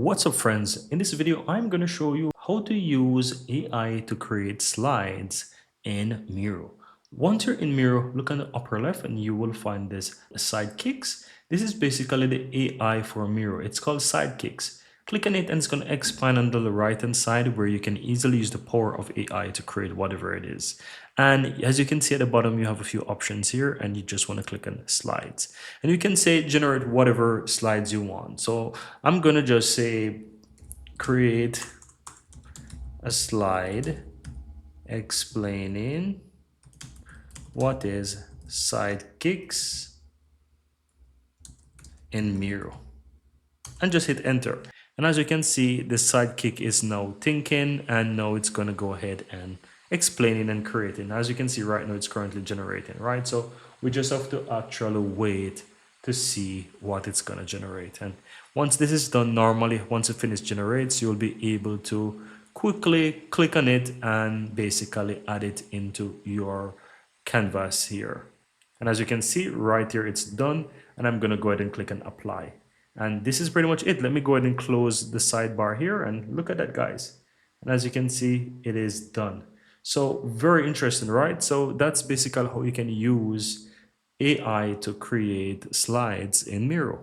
What's up friends? In this video, I'm going to show you how to use AI to create slides in Miro. Once you're in Miro, look on the upper left and you will find this sidekicks. This is basically the AI for Miro. It's called sidekicks. Click on it and it's going to expand on the right hand side where you can easily use the power of AI to create whatever it is. And as you can see at the bottom, you have a few options here and you just want to click on slides. And you can say generate whatever slides you want. So I'm going to just say create a slide explaining what is sidekicks in Miro and just hit enter. And as you can see, the sidekick is now thinking and now it's going to go ahead and explaining and creating. As you can see right now, it's currently generating, right? So we just have to actually wait to see what it's going to generate. And once this is done, normally once it finishes generates, you'll be able to quickly click on it and basically add it into your canvas here. And as you can see right here, it's done. And I'm going to go ahead and click on apply. And this is pretty much it. Let me go ahead and close the sidebar here and look at that, guys. And as you can see, it is done. So very interesting, right? So that's basically how you can use AI to create slides in Miro.